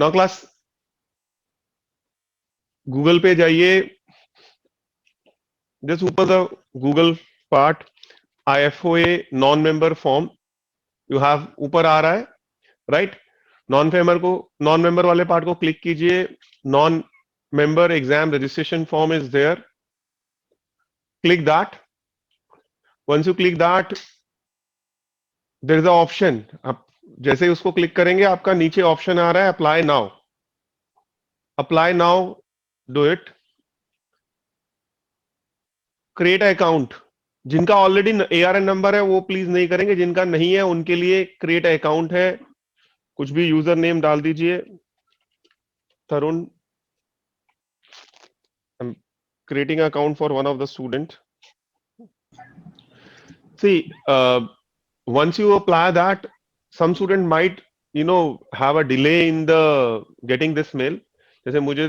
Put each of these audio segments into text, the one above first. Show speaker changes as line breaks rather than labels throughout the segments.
Now class Google पे जाइए, just ऊपर the Google part IFOA non member form you have, ऊपर आ रहा है राइट। नॉन मेंबर वाले पार्ट को क्लिक कीजिए। Non member exam registration form is there, click that. Once you click that there is a option, आप जैसे ही उसको क्लिक करेंगे आपका नीचे ऑप्शन आ रहा है apply now. Apply now, do it. Create account, जिनका ऑलरेडी ARN नंबर है वो प्लीज नहीं करेंगे, जिनका नहीं है उनके लिए क्रिएट अकाउंट है। कुछ भी यूजर नेम डाल दीजिए, Tarun. Creating account for one of the student. See, once you apply that, some student might, have a delay in the getting this mail. जैसे मुझे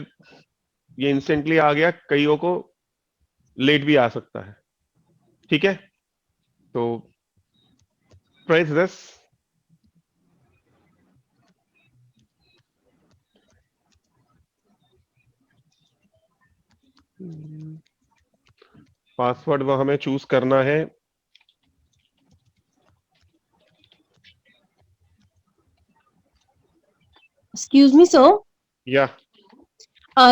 ये इंस्टेंटली आ गया, कईयों को लेट भी आ सकता है। ठीक है, तो प्रेस दिस। पासवर्ड वो हमें चूज करना है।
Excuse me sir.
या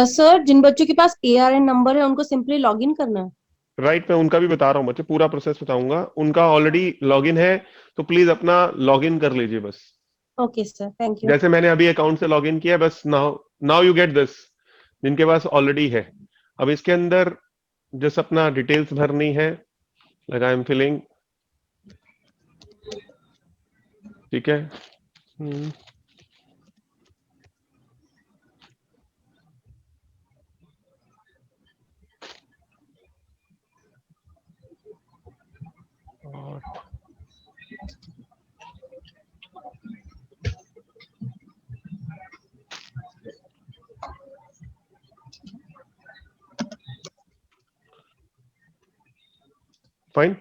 सर, जिन बच्चों के पास ARN नंबर है उनको सिंपली लॉग इन करना है।
राइट, मैं उनका भी बता रहा हूँ बच्चे, पूरा प्रोसेस बताऊंगा। उनका ऑलरेडी लॉगिन है तो प्लीज अपना लॉगिन कर लीजिए बस।
Okay sir, thank you.
जैसे मैंने अभी अकाउंट से लॉगिन किया बस। Now now you get this, जिनके पास ऑलरेडी है। अब इसके अंदर जस्ट अपना डिटेल्स भरनी है, लाइक आई एम फिलिंग। ठीक है, फाइन।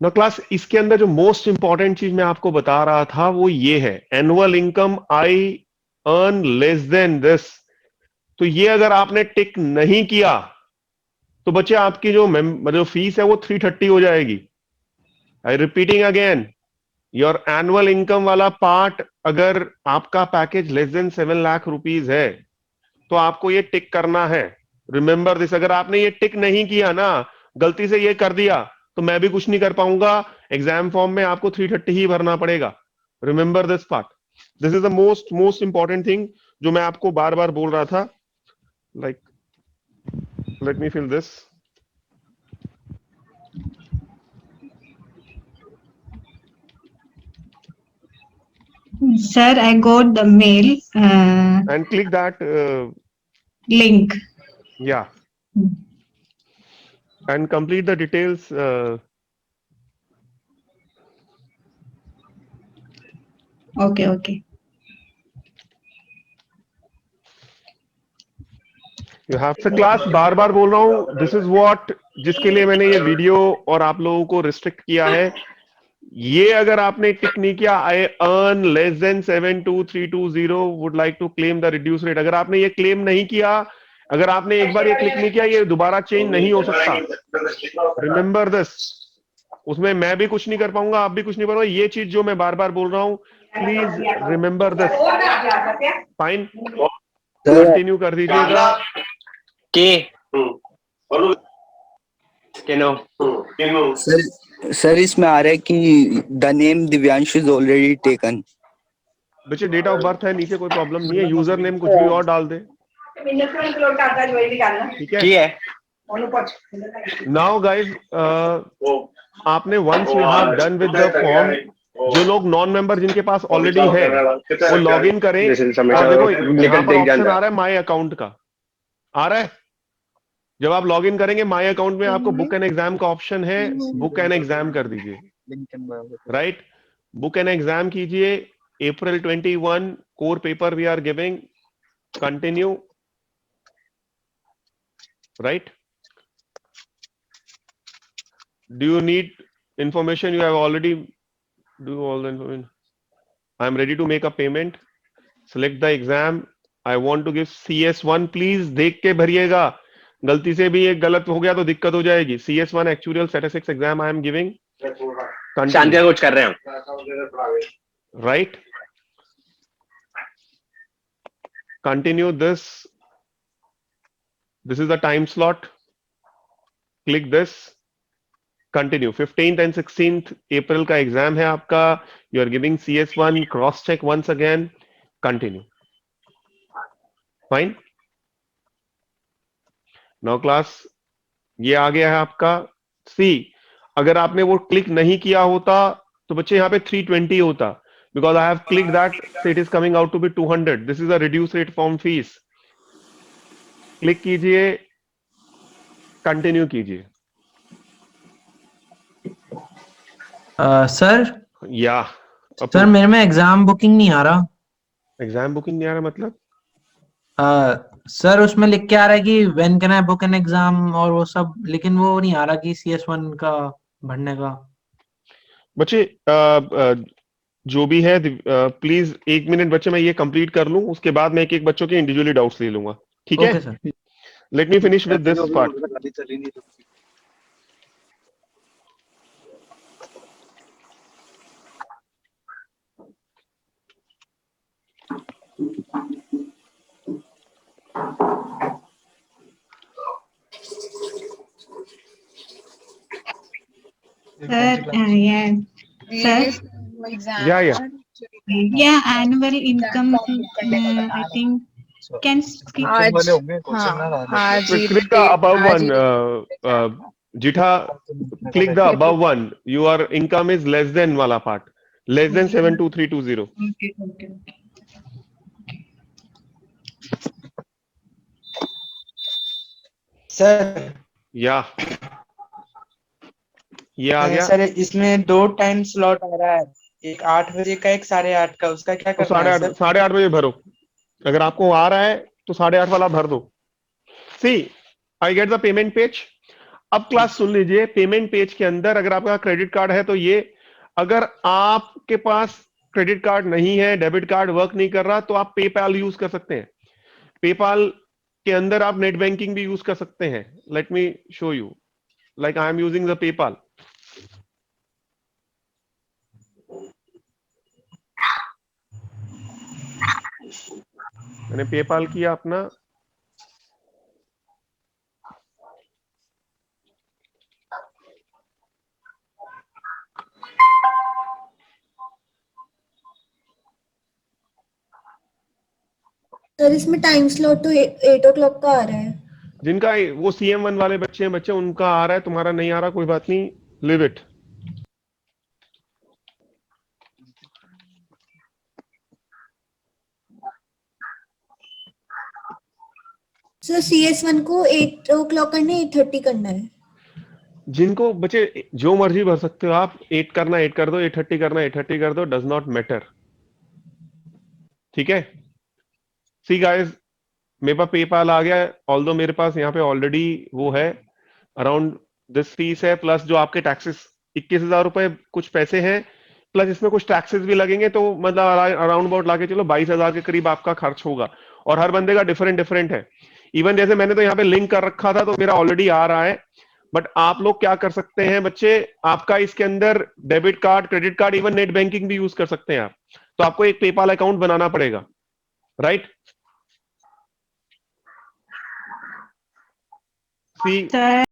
ना क्लास, इसके अंदर जो मोस्ट इंपॉर्टेंट चीज मैं आपको बता रहा था वो ये है, annual income I earn less then this. तो ये अगर आपने टिक नहीं किया तो बच्चे आपकी जो मतलब फीस है वो 330 हो जाएगी। I repeating again, your annual income वाला पार्ट, अगर आपका package less than 7 lakh rupees है तो आपको ये टिक करना है। रिमेंबर दिस, अगर आपने ये टिक नहीं किया ना, गलती से ये कर दिया, तो मैं भी कुछ नहीं कर पाऊंगा। एग्जाम फॉर्म में आपको 330 ही भरना पड़ेगा। Remember this part, this is the most most important thing जो मैं आपको बार बार बोल रहा था। Like let me fill this.
Sir, I got the mail
And click that
link.
yeah, and complete the details.
Okay, okay.
You have to class, बार बार बोल रहा हूं, दिस इज व्हाट, जिसके लिए मैंने ये वीडियो और आप लोगों को रिस्ट्रिक्ट किया है। ये अगर आपने टिक नहीं किया, I earn less than 72320 would like to claim the reduce rate, अगर आपने ये क्लेम नहीं किया, अगर आपने एक बार ये क्लिक नहीं किया, ये दोबारा चेंज नहीं हो सकता। रिमेंबर दिस, उसमें मैं भी कुछ नहीं कर पाऊंगा, आप भी कुछ नहीं कर पाऊंगा। ये चीज जो मैं बार बार बोल रहा हूं, please remember this. Fine, continue कर दीजिएगा।
सर इसमें आ रहा है कि the name Divyanshu is already taken.
बच्चे डेट ऑफ बर्थ है नीचे, कोई प्रॉब्लम नहीं है। यूजर नेम कुछ भी और डाल दे, ठीक है। नाउ गाइज, आपने once you have done with the form, जो लोग नॉन मेंबर जिनके पास ऑलरेडी है वो लॉग इन करें। और देखो यहाँ पर ऑप्शन आ रहा है माई अकाउंट का, आ रहा है। जब आप लॉग इन करेंगे माई अकाउंट में, आपको बुक एन एग्जाम का ऑप्शन है, बुक एन एग्जाम कर दीजिए। राइट, बुक एन एग्जाम कीजिए। April 21 core paper we are giving. Continue. Right, do you need information? You have already do all the information. I am ready to make a payment. Select the exam. I want to give CS1. Please देख के भरिएगा, गलती से भी एक गलत हो गया तो दिक्कत हो जाएगी. CS1 actuarial statistics exam I am giving.
शांति कुछ कर रहे हैं हम.
Right. Continue this. This is the time slot. Click this. Continue. 15th and 16th April का एग्जाम है आपका. You are giving CS1. Cross check once again. Continue. Fine. Now class, ये आ गया है आपका. See, अगर आपने वो क्लिक नहीं किया होता तो बच्चे यहाँ पे 320 होता. Because I have clicked that, so it is coming out to be 200. This is a reduced rate form fees. Click कीजिए, कंटिन्यू कीजिए.
सर
या
सर मेरे में एग्जाम बुकिंग नहीं आ रहा.
एग्जाम बुकिंग नहीं आ रहा मतलब?
सर उसमें लिख के आ रहा है कि when can I book an exam और वो सब, लेकिन वो नहीं आ रहा कि CS1 का भरने का.
बच्चे जो भी है, प्लीज 1 मिनट बच्चे, मैं ये कंप्लीट कर लूं, उसके बाद मैं एक एक बच्चों के इंडिविजुअली डाउट्स ले लूंगा. ठीक है?
Okay sir.
Let me finish with this part.
Sir, yeah. Sir,
Yeah.
yeah, annual income, I think, can skip.
आज हाँ जी
Click the above one. Jitha, click the above one. Your income is less than वाला part. Less than 72320.
Okay, okay, okay.
Sir
या ये आ गया.
Sir इसमें 2 time slot आ रहा है, एक 8 बजे का, एक 8:30 का. उसका क्या
तो
करना है सर?
8:30 बजे भरो. अगर आपको आ रहा है तो 8:30 वाला भर दो. See, I get the payment page. अब क्लास सुन लीजिए. पेमेंट पेज के अंदर अगर आपका क्रेडिट कार्ड है तो ये, अगर आपके पास क्रेडिट कार्ड नहीं है, डेबिट कार्ड वर्क नहीं कर रहा, तो आप पेपाल यूज कर सकते हैं. पेपाल के अंदर आप नेट बैंकिंग भी यूज कर सकते हैं. Let me show you. Like I am using the PayPal. मैंने पेपाल किया अपना.
सर इसमें टाइम स्लॉट तो 8 o'clock का आ रहा है.
जिनका वो CM1 वाले बच्चे हैं, बच्चे उनका आ रहा है, तुम्हारा नहीं आ रहा, कोई बात नहीं. Live it.
सर CS1 को 8 o'clock करना है, 8:30 करना है.
जिनको बच्चे जो मर्जी भर सकते हो आप. 8 करना 8 कर दो, 8:30 करना 8:30 कर दो. Does not matter. ठीक है? सी गाइस, मेरे पास पेपाल आ गया. ऑल्दो मेरे पास यहाँ पे ऑलरेडी वो है, अराउंड दिस फीस है, प्लस जो आपके टैक्सेस 21,000 रुपए कुछ पैसे हैं, प्लस इसमें कुछ टैक्सेस भी लगेंगे, तो मतलब अराउंड अबाउट लाके चलो 22,000 के करीब आपका खर्च होगा. और हर बंदे का डिफरेंट है. इवन जैसे मैंने तो यहाँ पे लिंक कर रखा था तो मेरा ऑलरेडी आ रहा है. बट आप लोग क्या कर सकते हैं बच्चे, आपका इसके अंदर debit card, credit card, even net banking भी यूज कर सकते हैं आप. तो आपको एक पेपाल अकाउंट बनाना पड़ेगा. राइट? सी,
Sir,